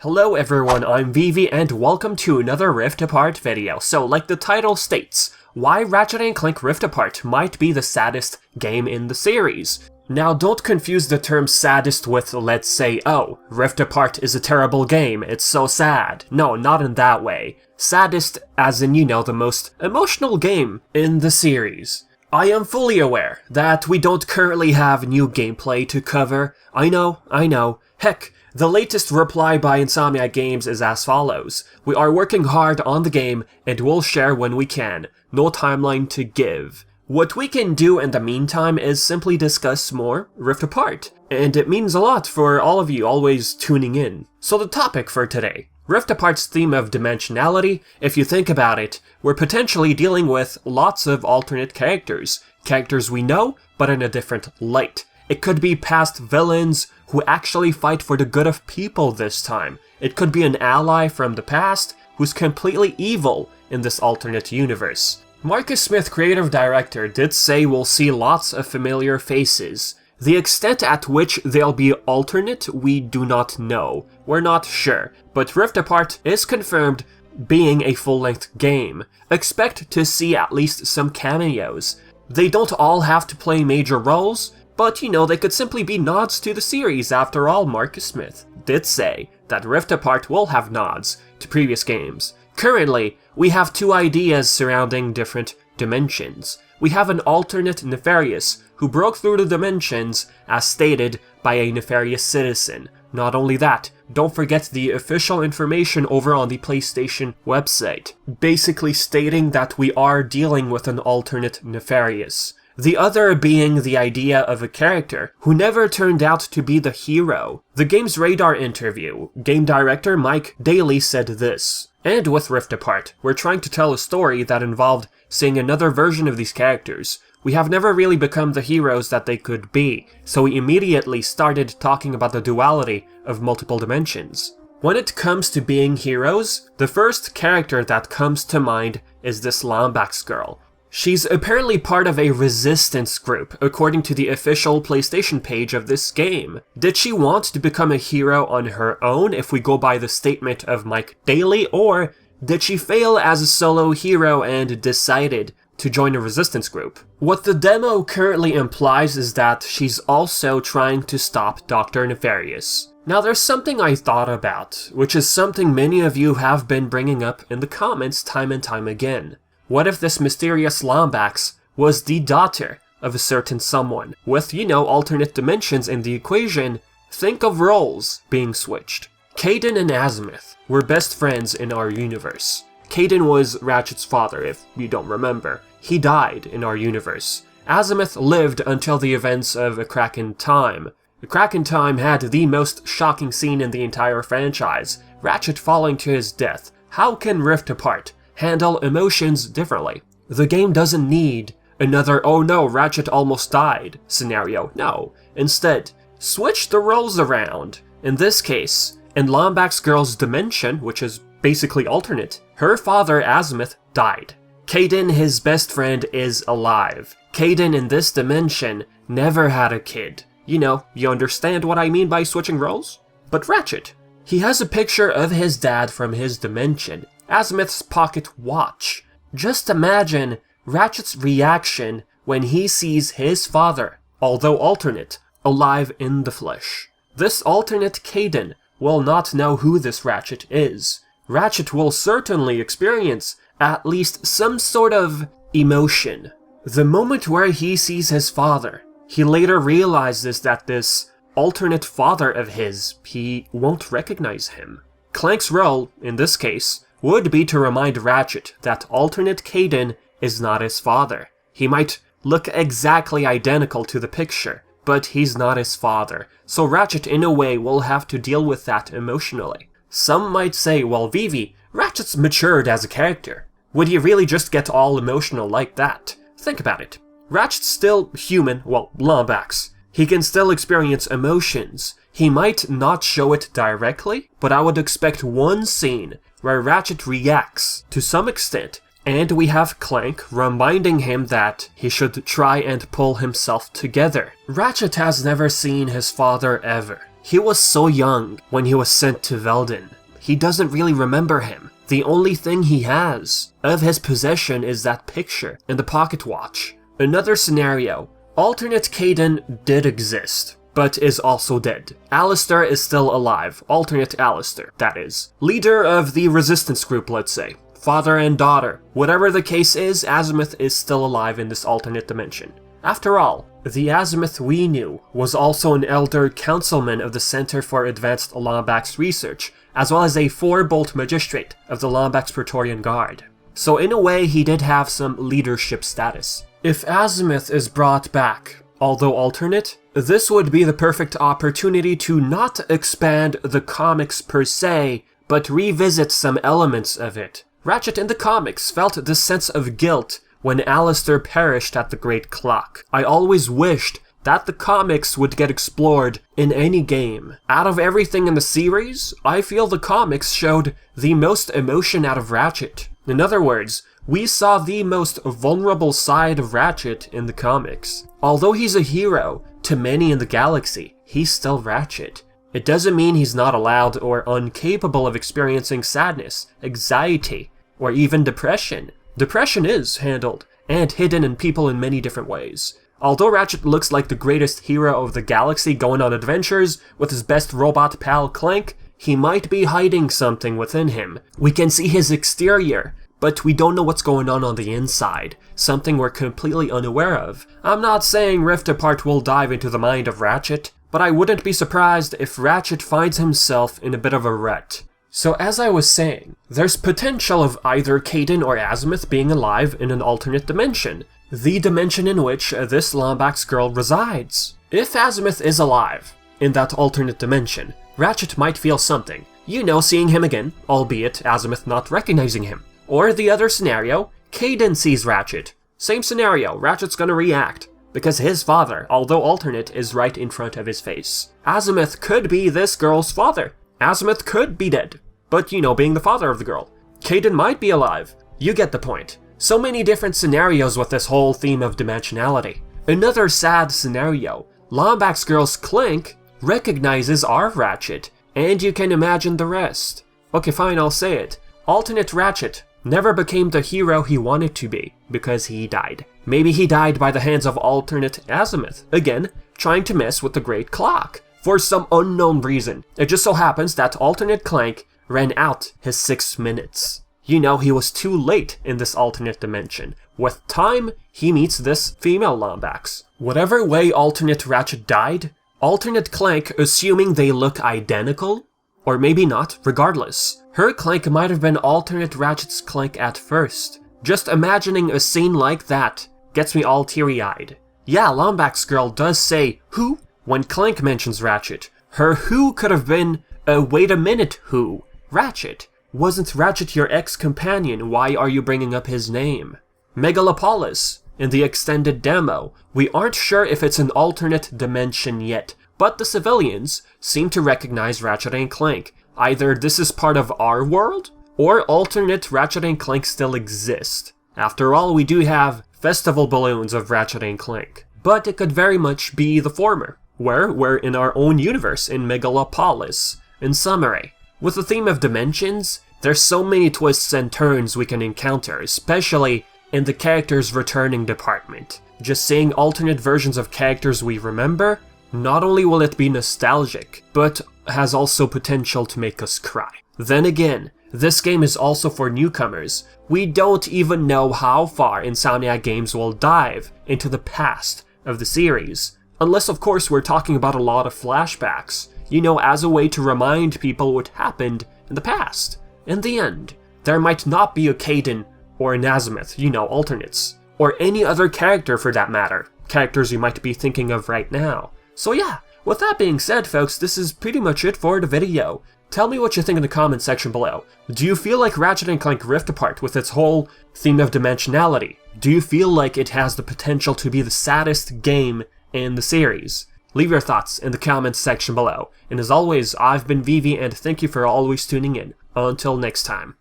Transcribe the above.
Hello everyone, I'm Vivi and welcome to another Rift Apart video. So like the title states, why Ratchet & Clank Rift Apart might be the saddest game in the series. Now don't confuse the term saddest with, let's say, oh, Rift Apart is a terrible game, it's so sad. No, not in that way. Saddest as in, you know, the most emotional game in the series. I am fully aware that we don't currently have new gameplay to cover. I know. Heck, the latest reply by Insomniac Games is as follows. We are working hard on the game and we'll share when we can. No timeline to give. What we can do in the meantime is simply discuss more Rift Apart. And it means a lot for all of you always tuning in. So the topic for today. Rift Apart's theme of dimensionality, if you think about it, we're potentially dealing with lots of alternate characters. Characters we know, but in a different light. It could be past villains who actually fight for the good of people this time. It could be an ally from the past who's completely evil in this alternate universe. Marcus Smith, creative director, did say we'll see lots of familiar faces. The extent at which they'll be alternate, we do not know. We're not sure, but Rift Apart is confirmed being a full-length game. Expect to see at least some cameos. They don't all have to play major roles, but you know, they could simply be nods to the series. After all, Marcus Smith did say that Rift Apart will have nods to previous games. Currently, we have two ideas surrounding different dimensions. We have an alternate Nefarious who broke through the dimensions as stated by a nefarious citizen. Not only that, don't forget the official information over on the PlayStation website, basically stating that we are dealing with an alternate Nefarious. The other being the idea of a character who never turned out to be the hero. The Gamesradar interview, game director Mike Daly said this. And with Rift Apart, we're trying to tell a story that involved seeing another version of these characters. We have never really become the heroes that they could be, so we immediately started talking about the duality of multiple dimensions. When it comes to being heroes, the first character that comes to mind is this Lombax girl. She's apparently part of a resistance group, according to the official PlayStation page of this game. Did she want to become a hero on her own, if we go by the statement of Mike Daly, or did she fail as a solo hero and decided to join a resistance group? What the demo currently implies is that she's also trying to stop Dr. Nefarious. Now there's something I thought about, which is something many of you have been bringing up in the comments time and time again. What if this mysterious Lombax was the daughter of a certain someone? With, you know, alternate dimensions in the equation, think of roles being switched. Kaden and Azimuth were best friends in our universe. Kaden was Ratchet's father, if you don't remember. He died in our universe. Azimuth lived until the events of A Crack in Time. A Crack in Time had the most shocking scene in the entire franchise, Ratchet falling to his death. How can Rift Apart handle emotions differently? The game doesn't need another "oh no, Ratchet almost died" scenario. No. Instead, switch the roles around. In this case, in Lombax Girl's dimension, which is basically alternate, her father Azimuth died. Kaden, his best friend, is alive. Kaden in this dimension never had a kid. You know, you understand what I mean by switching roles? But Ratchet, he has a picture of his dad from his dimension. Azimuth's pocket watch. Just imagine Ratchet's reaction when he sees his father, although alternate, alive in the flesh. This alternate Kaden will not know who this Ratchet is. Ratchet will certainly experience at least some sort of emotion. The moment where he sees his father, he later realizes that this alternate father of his, he won't recognize him. Clank's role, in this case, would be to remind Ratchet that alternate Kaden is not his father. He might look exactly identical to the picture, but he's not his father, so Ratchet in a way will have to deal with that emotionally. Some might say, well Vivi, Ratchet's matured as a character. Would he really just get all emotional like that? Think about it. Ratchet's still human, well, Lombax. He can still experience emotions. He might not show it directly, but I would expect one scene where Ratchet reacts to some extent, and we have Clank reminding him that he should try and pull himself together. Ratchet has never seen his father ever. He was so young when he was sent to Veldin. He doesn't really remember him. The only thing he has of his possession is that picture in the pocket watch. Another scenario. Alternate Kaden did exist, but is also dead. Alister is still alive. Alternate Alister, that is. Leader of the resistance group, let's say. Father and daughter. Whatever the case is, Azimuth is still alive in this alternate dimension. After all, the Azimuth we knew was also an elder councilman of the Center for Advanced Lombax Research, as well as a 4-bolt magistrate of the Lombax Praetorian Guard. So in a way, he did have some leadership status. If Azimuth is brought back, although alternate, this would be the perfect opportunity to not expand the comics per se, but revisit some elements of it. Ratchet in the comics felt this sense of guilt when Alister perished at the Great Clock. I always wished that the comics would get explored in any game. Out of everything in the series, I feel the comics showed the most emotion out of Ratchet. In other words, we saw the most vulnerable side of Ratchet in the comics. Although he's a hero to many in the galaxy, he's still Ratchet. It doesn't mean he's not allowed or incapable of experiencing sadness, anxiety, or even depression. Depression is handled and hidden in people in many different ways. Although Ratchet looks like the greatest hero of the galaxy going on adventures with his best robot pal Clank, he might be hiding something within him. We can see his exterior, but we don't know what's going on the inside, something we're completely unaware of. I'm not saying Rift Apart will dive into the mind of Ratchet, but I wouldn't be surprised if Ratchet finds himself in a bit of a rut. So as I was saying, there's potential of either Kaden or Azimuth being alive in an alternate dimension, the dimension in which this Lombax girl resides. If Azimuth is alive in that alternate dimension, Ratchet might feel something. You know, seeing him again, albeit Azimuth not recognizing him. Or the other scenario, Kaden sees Ratchet. Same scenario, Ratchet's gonna react, because his father, although alternate, is right in front of his face. Azimuth could be this girl's father. Azimuth could be dead, but you know, being the father of the girl. Kaden might be alive. You get the point. So many different scenarios with this whole theme of dimensionality. Another sad scenario, Lombax girl's Clank recognizes our Ratchet, and you can imagine the rest. Okay, fine, I'll say it. Alternate Ratchet never became the hero he wanted to be, because he died. Maybe he died by the hands of alternate Azimuth, again, trying to mess with the Great Clock. For some unknown reason, it just so happens that alternate Clank ran out his 6 minutes. You know, he was too late in this alternate dimension. With time, he meets this female Lombax. Whatever way alternate Ratchet died, alternate Clank, assuming they look identical, or maybe not, regardless, her Clank might have been alternate Ratchet's Clank at first. Just imagining a scene like that gets me all teary-eyed. Yeah, Lombax girl does say, "Who?" when Clank mentions Ratchet. Her who could have been, wait a minute, who? Ratchet. Wasn't Ratchet your ex-companion? Why are you bringing up his name? Megalopolis. In the extended demo, we aren't sure if it's an alternate dimension yet, but the civilians seem to recognize Ratchet and Clank. Either this is part of our world, or alternate Ratchet and Clank still exist. After all, we do have festival balloons of Ratchet and Clank. But it could very much be the former, where we're in our own universe in Megalopolis. In summary, with the theme of dimensions, there's so many twists and turns we can encounter, especially in the characters returning department. Just seeing alternate versions of characters we remember, not only will it be nostalgic, but has also potential to make us cry. Then again, this game is also for newcomers. We don't even know how far Insomniac Games will dive into the past of the series. Unless, of course, we're talking about a lot of flashbacks, you know, as a way to remind people what happened in the past. In the end, there might not be a Kaden or an Azimuth, you know, alternates, or any other character for that matter, characters you might be thinking of right now. So yeah, with that being said, folks, this is pretty much it for the video. Tell me what you think in the comment section below. Do you feel like Ratchet & Clank Rift Apart with its whole theme of dimensionality? Do you feel like it has the potential to be the saddest game in the series? Leave your thoughts in the comments section below. And as always, I've been Vivi, and thank you for always tuning in. Until next time.